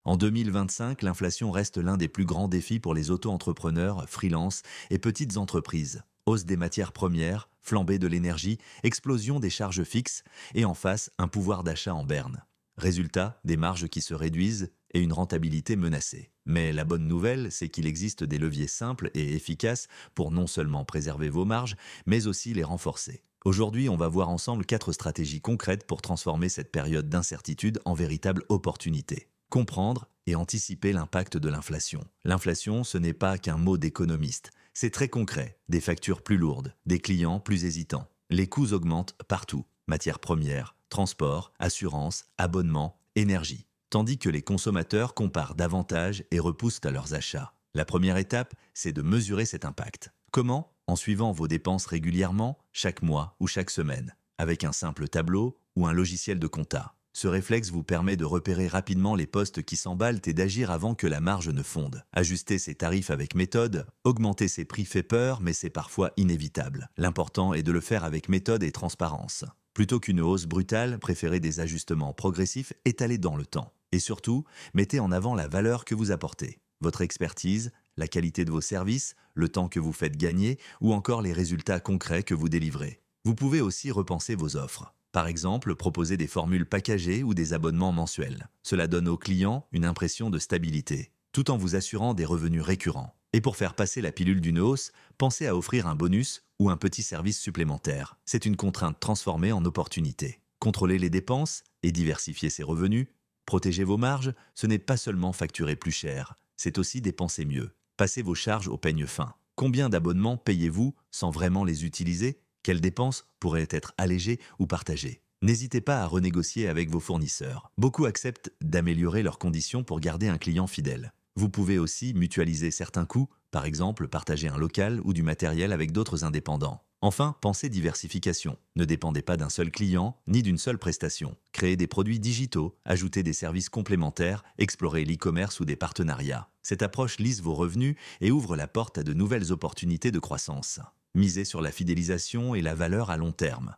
En 2025, l'inflation reste l'un des plus grands défis pour les auto-entrepreneurs, freelance et petites entreprises. Hausse des matières premières, flambée de l'énergie, explosion des charges fixes et en face, un pouvoir d'achat en berne. Résultat, des marges qui se réduisent et une rentabilité menacée. Mais la bonne nouvelle, c'est qu'il existe des leviers simples et efficaces pour non seulement préserver vos marges, mais aussi les renforcer. Aujourd'hui, on va voir ensemble 4 stratégies concrètes pour transformer cette période d'incertitude en véritable opportunité. Comprendre et anticiper l'impact de l'inflation. L'inflation, ce n'est pas qu'un mot d'économiste. C'est très concret. Des factures plus lourdes, des clients plus hésitants. Les coûts augmentent partout. Matières premières, transport, assurance, abonnement, énergie. Tandis que les consommateurs comparent davantage et repoussent à leurs achats. La première étape, c'est de mesurer cet impact. Comment? En suivant vos dépenses régulièrement, chaque mois ou chaque semaine, avec un simple tableau ou un logiciel de compta. Ce réflexe vous permet de repérer rapidement les postes qui s'emballent et d'agir avant que la marge ne fonde. Ajuster ses tarifs avec méthode, augmenter ses prix fait peur, mais c'est parfois inévitable. L'important est de le faire avec méthode et transparence. Plutôt qu'une hausse brutale, préférez des ajustements progressifs étalés dans le temps. Et surtout, mettez en avant la valeur que vous apportez. Votre expertise, la qualité de vos services, le temps que vous faites gagner ou encore les résultats concrets que vous délivrez. Vous pouvez aussi repenser vos offres. Par exemple, proposer des formules packagées ou des abonnements mensuels. Cela donne aux clients une impression de stabilité, tout en vous assurant des revenus récurrents. Et pour faire passer la pilule d'une hausse, pensez à offrir un bonus ou un petit service supplémentaire. C'est une contrainte transformée en opportunité. Contrôler les dépenses et diversifier ses revenus. Protéger vos marges, ce n'est pas seulement facturer plus cher, c'est aussi dépenser mieux. Passez vos charges au peigne fin. Combien d'abonnements payez-vous sans vraiment les utiliser? Quelles dépenses pourraient être allégées ou partagées? N'hésitez pas à renégocier avec vos fournisseurs. Beaucoup acceptent d'améliorer leurs conditions pour garder un client fidèle. Vous pouvez aussi mutualiser certains coûts, par exemple partager un local ou du matériel avec d'autres indépendants. Enfin, pensez diversification. Ne dépendez pas d'un seul client ni d'une seule prestation. Créez des produits digitaux, ajoutez des services complémentaires, explorez l'e-commerce ou des partenariats. Cette approche lisse vos revenus et ouvre la porte à de nouvelles opportunités de croissance. Misez sur la fidélisation et la valeur à long terme.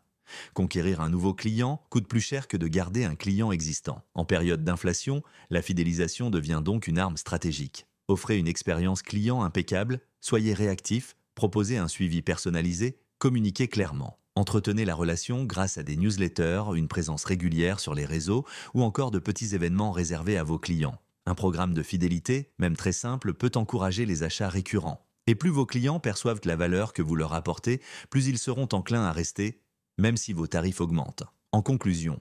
Conquérir un nouveau client coûte plus cher que de garder un client existant. En période d'inflation, la fidélisation devient donc une arme stratégique. Offrez une expérience client impeccable, soyez réactif, proposez un suivi personnalisé, communiquez clairement. Entretenez la relation grâce à des newsletters, une présence régulière sur les réseaux ou encore de petits événements réservés à vos clients. Un programme de fidélité, même très simple, peut encourager les achats récurrents. Et plus vos clients perçoivent la valeur que vous leur apportez, plus ils seront enclins à rester, même si vos tarifs augmentent. En conclusion,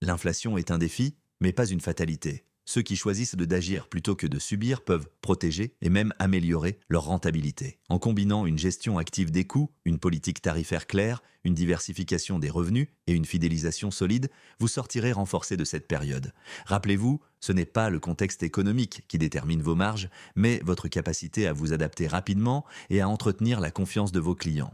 l'inflation est un défi, mais pas une fatalité. Ceux qui choisissent d'agir plutôt que de subir peuvent protéger et même améliorer leur rentabilité. En combinant une gestion active des coûts, une politique tarifaire claire, une diversification des revenus et une fidélisation solide, vous sortirez renforcé de cette période. Rappelez-vous, ce n'est pas le contexte économique qui détermine vos marges, mais votre capacité à vous adapter rapidement et à entretenir la confiance de vos clients.